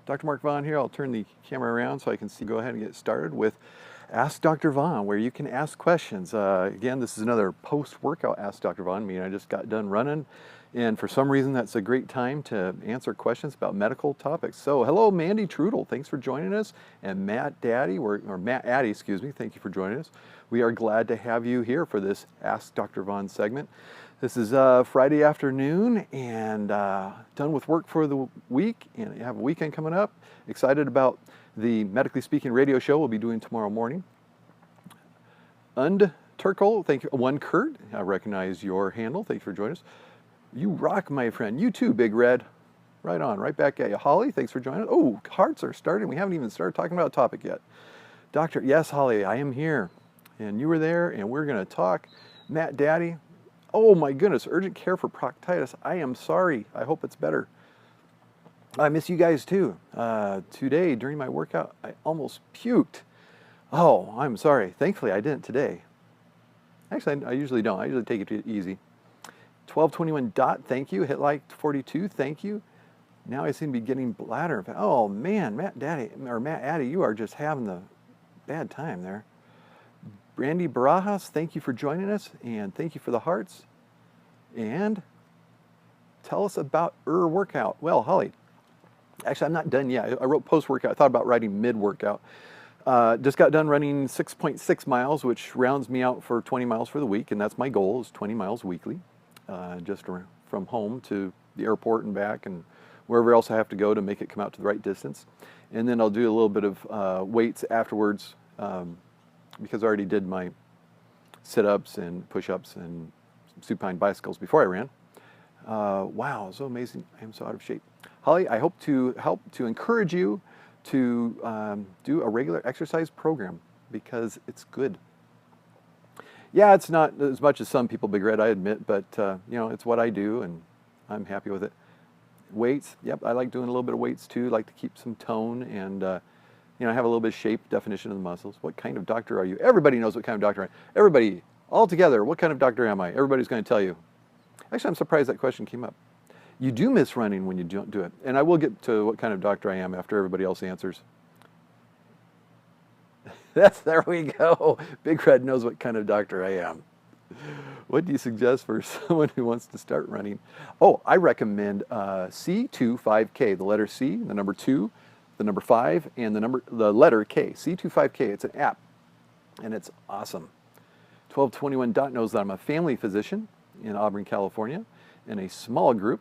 Dr. Mark Vaughan here. I'll turn the camera around so I can see. Go ahead and get started with Ask Dr. Vaughan, where you can ask questions. Again, this is another post-workout Ask Dr. Vaughan meeting. I just got done running, and for some reason that's a great time to answer questions about medical topics. So hello, Mandy Trudel. Thanks for joining us. And Matt Addy, excuse me, thank you for joining us. We are glad to have you here for this Ask Dr. Vaughan segment. This is Friday afternoon and done with work for the week, and you have a weekend coming up. Excited about the Medically Speaking radio show we'll be doing tomorrow morning. Turkle, thank you. One Kurt, I recognize your handle. Thank you for joining us. You rock, my friend. You too, Big Red. Right on, right back at you. Holly, thanks for joining us. Oh, hearts are starting. We haven't even started talking about a topic yet. Doctor, yes, Holly, I am here. And you were there, and we're going to talk. Matt Daddy, oh my goodness, urgent care for proctitis. I am sorry. I hope it's better. I miss you guys too. Today, during my workout, I almost puked. Oh, I'm sorry. Thankfully, I didn't today. Actually, I usually don't. I usually take it easy. 1221 dot, thank you. Hit like 42, thank you. Now I seem to be getting bladder. Oh man, Matt Addy, you are just having the bad time there. Brandy Barajas, thank you for joining us, and thank you for the hearts. And tell us about workout. Well, Holly, actually, I'm not done yet. I wrote post-workout. I thought about writing mid-workout. Just got done running 6.6 miles, which rounds me out for 20 miles for the week, and that's my goal, is 20 miles weekly, just from home to the airport and back, and wherever else I have to go to make it come out to the right distance. And then I'll do a little bit of weights afterwards, because I already did my sit-ups and push-ups and supine bicycles before I ran. Wow, so amazing. I am so out of shape. Holly, I hope to help to encourage you to do a regular exercise program because it's good. Yeah, it's not as much as some people, Big Red, I admit, but you know, it's what I do and I'm happy with it. Weights, yep, I like doing a little bit of weights too, like to keep some tone and you know, have a little bit of shape, definition of the muscles. What kind of doctor are you? Everybody knows what kind of doctor I am. Everybody, all together, what kind of doctor am I? Everybody's going to tell you. Actually, I'm surprised that question came up. You do miss running when you don't do it. And I will get to what kind of doctor I am after everybody else answers. There we go. Big Red knows what kind of doctor I am. What do you suggest for someone who wants to start running? Oh, I recommend C25K, the letter C, the number 2, the number 5, and the letter K. C25K, it's an app, and it's awesome. 1221 Dot knows that I'm a family physician in Auburn, California, in a small group.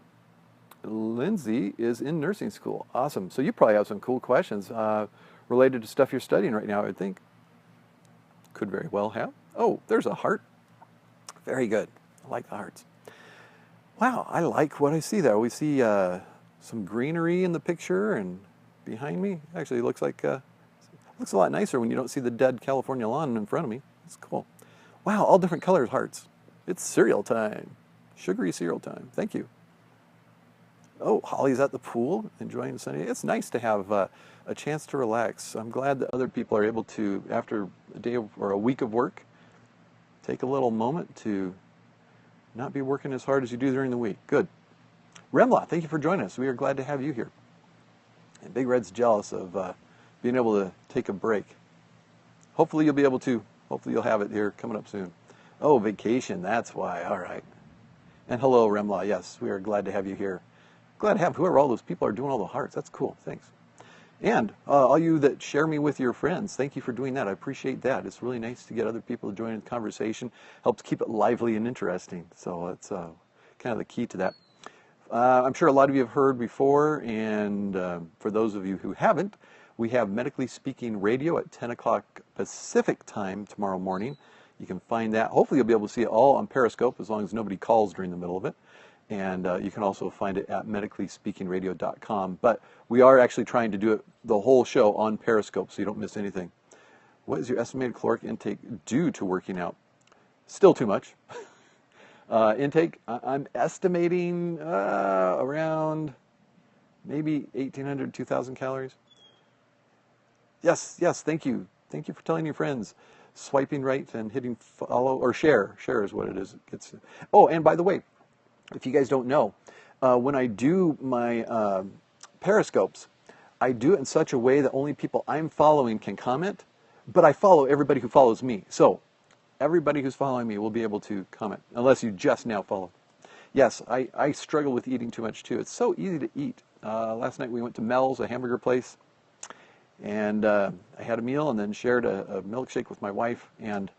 Lindsay is in nursing school. Awesome. So you probably have some cool questions related to stuff you're studying right now, I would think. Could very well have. Oh, there's a heart. Very good. I like the hearts. Wow, I like what I see there. We see some greenery in the picture, and behind me, actually, it looks like looks a lot nicer when you don't see the dead California lawn in front of me. It's cool. Wow, all different colors hearts. It's cereal time. Sugary cereal time. Thank you. Oh, Holly's at the pool, enjoying the sunny day. It's nice to have a chance to relax. I'm glad that other people are able to, after a day or a week of work, take a little moment to not be working as hard as you do during the week. Good. Remla, thank you for joining us. We are glad to have you here. And Big Red's jealous of being able to take a break. Hopefully you'll be able to. Hopefully you'll have it here coming up soon. Oh, vacation, that's why. All right. And hello, Remla. Yes, we are glad to have you here. Glad to have whoever all those people are doing all the hearts. That's cool. Thanks. And all you that share me with your friends, thank you for doing that. I appreciate that. It's really nice to get other people to join in the conversation. Helps keep it lively and interesting. So that's kind of the key to that. I'm sure a lot of you have heard before, and for those of you who haven't, we have Medically Speaking Radio at 10 o'clock Pacific time tomorrow morning. You can find that. Hopefully you'll be able to see it all on Periscope as long as nobody calls during the middle of it. And you can also find it at medicallyspeakingradio.com. But we are actually trying to do it the whole show on Periscope so you don't miss anything. What is your estimated caloric intake due to working out? Still too much. Intake, I'm estimating around maybe 1,800, 2,000 calories. Yes, thank you. Thank you for telling your friends. Swiping right and hitting follow or share. Share is what it is. Oh, and by the way, if you guys don't know, when I do my Periscopes, I do it in such a way that only people I'm following can comment, but I follow everybody who follows me. So everybody who's following me will be able to comment, unless you just now follow. Yes, I struggle with eating too much too. It's so easy to eat. Last night we went to Mel's, a hamburger place, and I had a meal and then shared a milkshake with my wife, and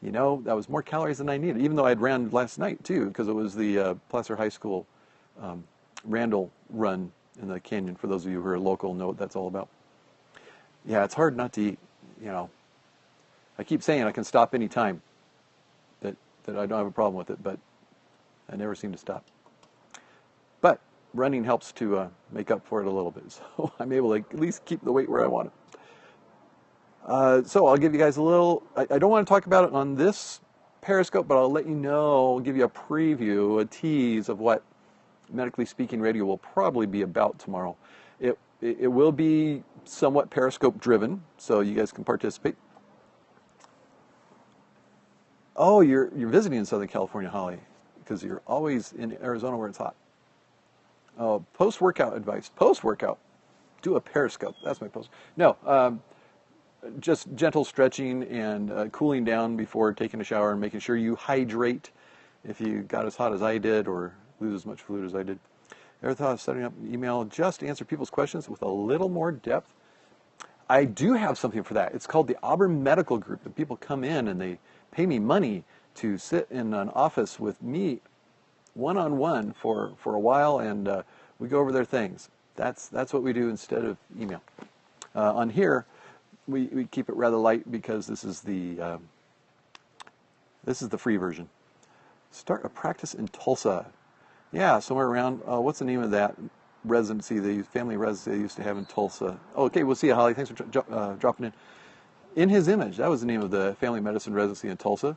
you know, that was more calories than I needed, even though I had ran last night too, because it was the Placer High School Randall run in the canyon. For those of you who are local, know what that's all about. Yeah, it's hard not to eat, you know. I keep saying I can stop any time, that I don't have a problem with it, but I never seem to stop. But running helps to make up for it a little bit, so I'm able to at least keep the weight where I want it. So I'll give you guys a little, I don't want to talk about it on this Periscope, but I'll let you know, give you a preview, a tease of what Medically Speaking Radio will probably be about tomorrow. It will be somewhat Periscope driven, so you guys can participate. Oh, you're visiting in Southern California, Holly, because you're always in Arizona where it's hot. Oh, post-workout advice. Post-workout, do a Periscope. That's my post. No, just gentle stretching and cooling down before taking a shower and making sure you hydrate if you got as hot as I did or lose as much fluid as I did. Ever thought of setting up an email just to answer people's questions with a little more depth? I do have something for that. It's called the Auburn Medical Group, and people come in and they pay me money to sit in an office with me one-on-one for a while, and we go over their things. That's what we do instead of email. On here, we keep it rather light because this is the free version. Start a practice in Tulsa. Yeah, somewhere around, what's the name of that residency, the family residency they used to have in Tulsa? Oh, okay, we'll see you, Holly. Thanks for dropping in. In His Image, that was the name of the family medicine residency in Tulsa.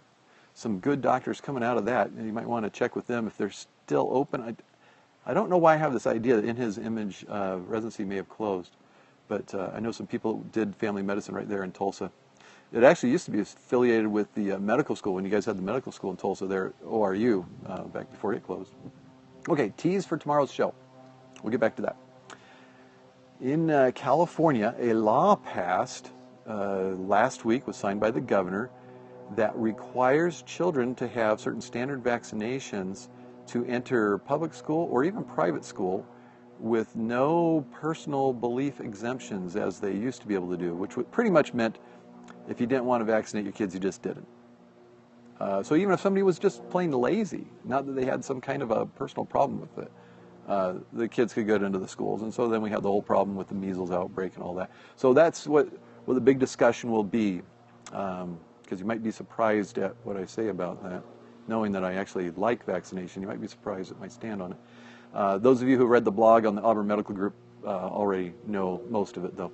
Some good doctors coming out of that, and you might want to check with them if they're still open. I don't know why I have this idea that In His Image residency may have closed, but I know some people who did family medicine right there in Tulsa. It actually used to be affiliated with the medical school when you guys had the medical school in Tulsa there at ORU back before it closed. Okay, tease for tomorrow's show. We'll get back to that. In California, a law passed last week, was signed by the governor, that requires children to have certain standard vaccinations to enter public school or even private school with no personal belief exemptions as they used to be able to do, which pretty much meant if you didn't want to vaccinate your kids, you just didn't. So even if somebody was just plain lazy, not that they had some kind of a personal problem with it, the kids could get into the schools. And so then we had the whole problem with the measles outbreak and all that. So that's what the big discussion will be, because you might be surprised at what I say about that. Knowing that I actually like vaccination, you might be surprised at my stand on it. Those of you who read the blog on the Auburn Medical Group already know most of it, though.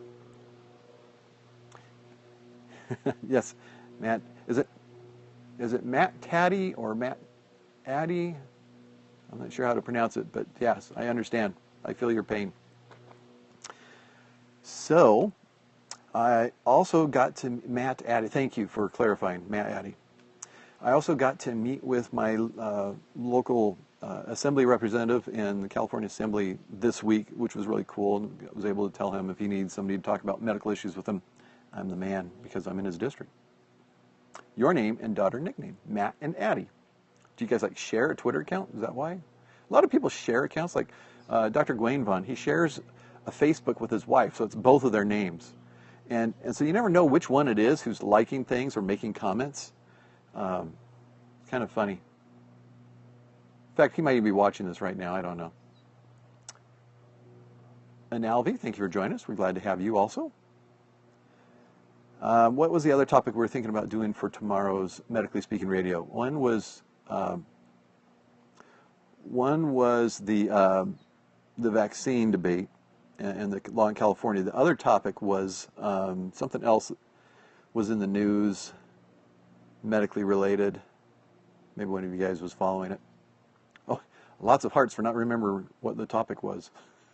Yes, Matt, is it Matt Taddy or Matt Addy? I'm not sure how to pronounce it, but yes, I understand. I feel your pain. So, I also got to Matt Addy. Thank you for clarifying, Matt Addy. I also got to meet with my local assembly representative in the California Assembly this week, which was really cool. I was able to tell him if he needs somebody to talk about medical issues with him, I'm the man because I'm in his district. Your name and daughter nickname, Matt and Addie. Do you guys like share a Twitter account? Is that why? A lot of people share accounts, like Dr. Vaughan. He shares a Facebook with his wife, so it's both of their names. And so you never know which one it is who's liking things or making comments. Kind of funny. In fact, he might even be watching this right now. I don't know. And Alvy, thank you for joining us. We're glad to have you also. What was the other topic we were thinking about doing for tomorrow's Medically Speaking Radio? One was the vaccine debate and the law in California. The other topic was something else that was in the news, medically related. Maybe one of you guys was following it. Oh, lots of hearts for not remembering what the topic was.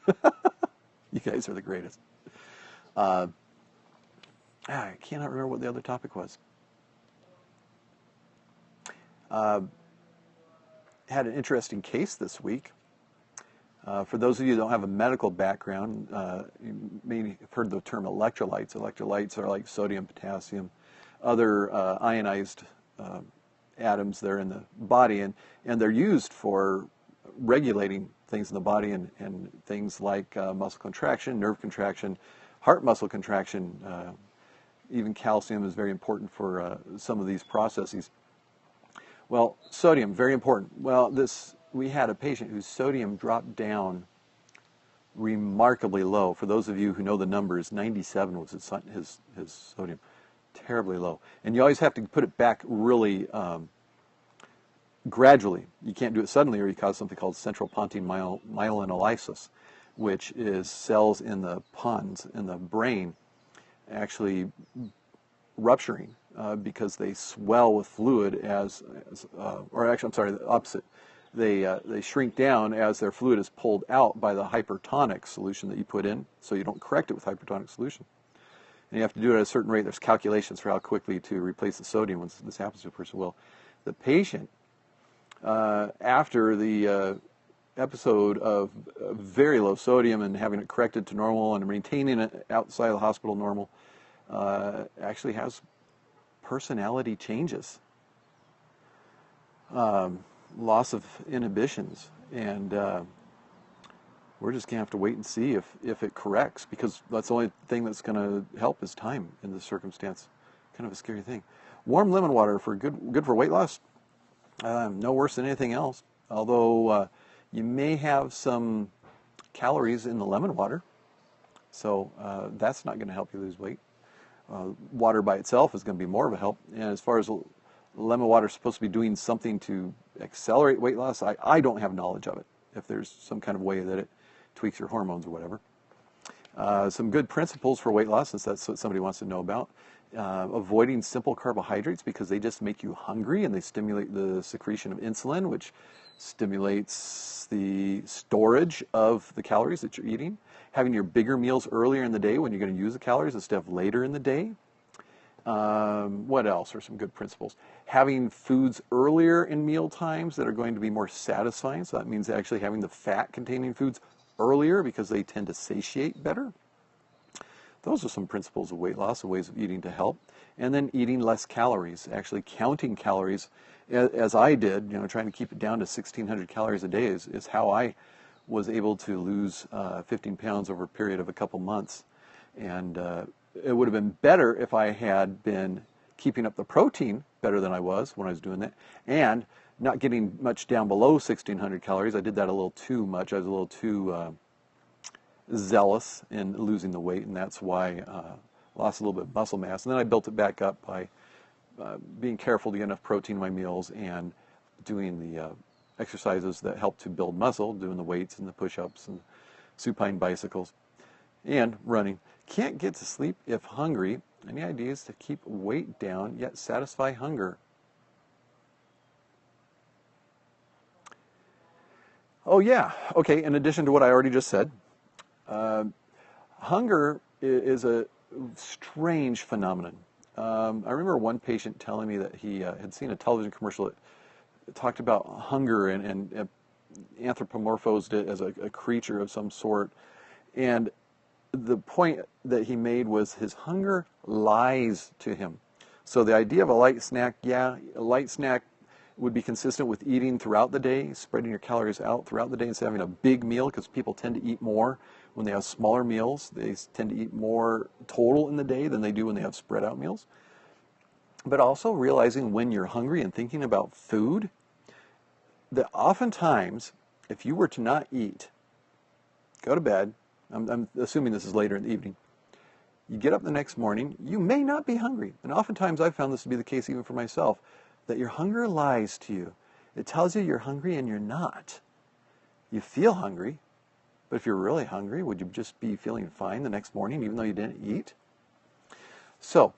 You guys are the greatest. I cannot remember what the other topic was. Had an interesting case this week. For those of you who don't have a medical background, you may have heard the term electrolytes. Electrolytes are like sodium, potassium, other ionized atoms that are in the body, and they're used for regulating things in the body and things like muscle contraction, nerve contraction, heart muscle contraction. Even calcium is very important for some of these processes. Well, sodium, very important. Well, we had a patient whose sodium dropped down remarkably low. For those of you who know the numbers, 97 was his sodium, terribly low. And you always have to put it back really gradually. You can't do it suddenly, or you cause something called central pontine myelinolysis, which is cells in the pons in the brain actually rupturing because they swell with fluid or actually, I'm sorry, the opposite. They shrink down as their fluid is pulled out by the hypertonic solution that you put in, so you don't correct it with hypertonic solution. And you have to do it at a certain rate. There's calculations for how quickly to replace the sodium when this happens to a person. Well, the patient, after the episode of very low sodium and having it corrected to normal and maintaining it outside of the hospital normal, actually has personality changes, loss of inhibitions, and we're just going to have to wait and see if it corrects, because that's the only thing that's going to help is time in this circumstance. Kind of a scary thing. Warm lemon water for good for weight loss. No worse than anything else, although you may have some calories in the lemon water, so that's not going to help you lose weight. Water by itself is going to be more of a help. And as far as lemon water is supposed to be doing something to accelerate weight loss, I don't have knowledge of it, if there's some kind of way that it tweaks your hormones or whatever. Some good principles for weight loss, since that's what somebody wants to know about. Avoiding simple carbohydrates because they just make you hungry and they stimulate the secretion of insulin, which stimulates the storage of the calories that you're eating. Having your bigger meals earlier in the day when you're going to use the calories instead of later in the day. What else are some good principles? Having foods earlier in meal times that are going to be more satisfying. So that means actually having the fat-containing foods earlier because they tend to satiate better. Those are some principles of weight loss and ways of eating to help. And then eating less calories, actually counting calories, as I did, trying to keep it down to 1,600 calories a day is how I was able to lose 15 pounds over a period of a couple months. And it would have been better if I had been keeping up the protein better than I was when I was doing that, and not getting much down below 1,600 calories. I did that a little too much. I was a little too zealous in losing the weight, and that's why I lost a little bit of muscle mass. And then I built it back up by being careful to get enough protein in my meals and doing the exercises that help to build muscle, doing the weights and the push-ups and supine bicycles, and running. Can't get to sleep if hungry. Any ideas to keep weight down yet satisfy hunger? Oh yeah, okay, in addition to what I already just said, hunger is a strange phenomenon. I remember one patient telling me that he had seen a television commercial that talked about hunger and anthropomorphized it as a creature of some sort. And the point that he made was his hunger lies to him. So the idea of a light snack, a light snack would be consistent with eating throughout the day, spreading your calories out throughout the day instead of having a big meal, because people tend to eat more when they have smaller meals. They tend to eat more total in the day than they do when they have spread out meals. But also realizing when you're hungry and thinking about food, that oftentimes, if you were to not eat, go to bed, I'm assuming this is later in the evening, you get up the next morning, you may not be hungry. And oftentimes I've found this to be the case even for myself, that your hunger lies to you. It tells you you're hungry and you're not. You feel hungry, but if you're really hungry, would you just be feeling fine the next morning even though you didn't eat? So,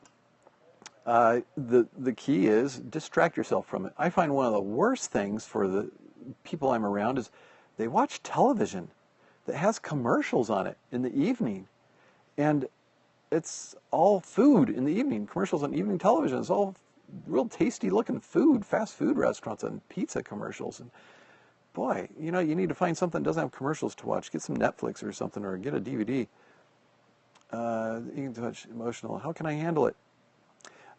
the key is distract yourself from it. I find one of the worst things for the people I'm around is they watch television that has commercials on it in the evening. And it's all food in the evening. Commercials on evening television. It's all real tasty looking food, fast food restaurants and pizza commercials. And boy, you know, you need to find something that doesn't have commercials to watch. Get some Netflix or something, or get a DVD. You can touch emotional. How can I handle it?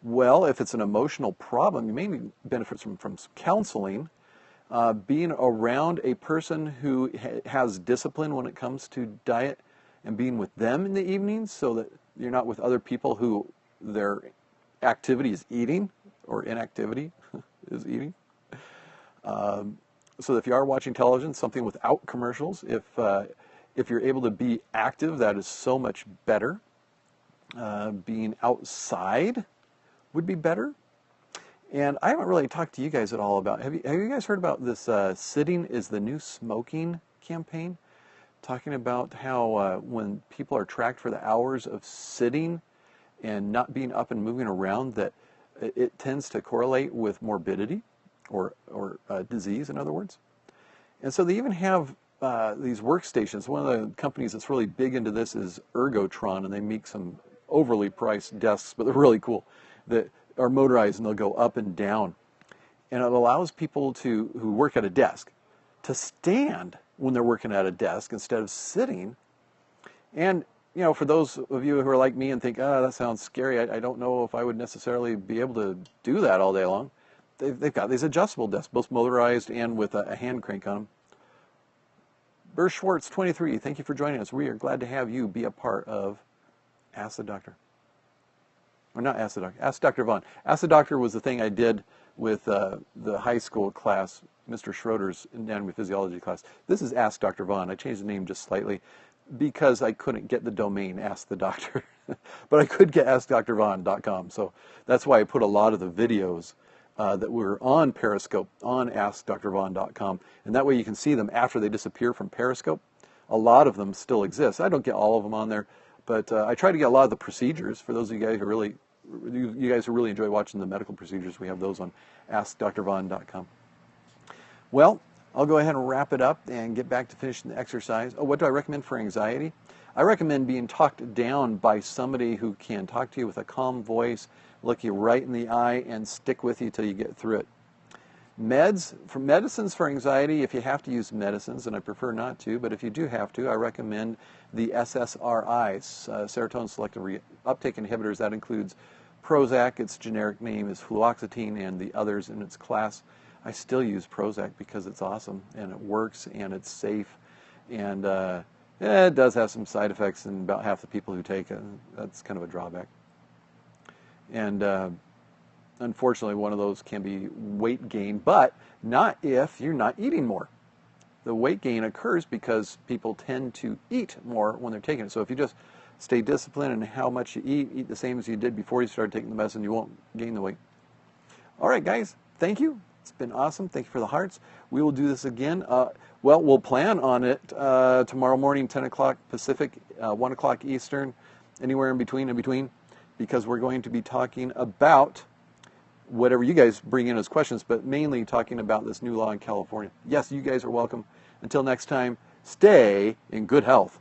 Well, if it's an emotional problem, you may benefit from some counseling. Being around a person who has discipline when it comes to diet, and being with them in the evenings so that you're not with other people who their activity is eating or inactivity is eating. So if you are watching television, something without commercials, if you're able to be active, that is so much better. Being outside would be better. And I haven't really talked to you guys at all about, have you guys heard about this sitting is the new smoking campaign? Talking about how when people are tracked for the hours of sitting and not being up and moving around, that it tends to correlate with morbidity or disease, in other words. And so they even have these workstations. One of the companies that's really big into this is Ergotron, and they make some overly priced desks, but they're really cool, that are motorized, and they'll go up and down. And it allows people who work at a desk to stand when they're working at a desk instead of sitting. And, you know, for those of you who are like me and think, oh, that sounds scary, I don't know if I would necessarily be able to do that all day long. They've got these adjustable desks, both motorized and with a hand crank on them. Burr Schwartz, 23, thank you for joining us. We are glad to have you be a part of Ask the Doctor. Or not Ask the Doctor, Ask Dr. Vaughan. Ask the Doctor was the thing I did with the high school class, Mr. Schroeder's anatomy physiology class. This is Ask Dr. Vaughan. I changed the name just slightly because I couldn't get the domain Ask the Doctor. But I could get AskDrVaughan.com. So that's why I put a lot of the videos that were on Periscope on AskDrVaughan.com. And that way you can see them after they disappear from Periscope. A lot of them still exist. I don't get all of them on there, but I try to get a lot of the procedures for those of you guys who really enjoy watching the medical procedures. We have those on AskDrVaughan.com. Well, I'll go ahead and wrap it up and get back to finishing the exercise. Oh, what do I recommend for anxiety? I recommend being talked down by somebody who can talk to you with a calm voice, look you right in the eye, and stick with you till you get through it. Medicines for anxiety, if you have to use medicines, and I prefer not to, but if you do have to, I recommend the SSRIs, serotonin selective uptake inhibitors. That includes Prozac, its generic name is fluoxetine, and the others in its class. I still use Prozac because it's awesome, and it works, and it's safe, and it does have some side effects in about half the people who take it. That's kind of a drawback. And unfortunately, one of those can be weight gain, but not if you're not eating more. The weight gain occurs because people tend to eat more when they're taking it. So if you just stay disciplined in how much you eat the same as you did before you started taking the medicine, you won't gain the weight. All right, guys, thank you. It's been awesome. Thank you for the hearts. We will do this again. Well, we'll plan on it tomorrow morning, 10 o'clock Pacific, 1 o'clock Eastern, anywhere in between, because we're going to be talking about whatever you guys bring in as questions, but mainly talking about this new law in California. Yes, you guys are welcome. Until next time, stay in good health.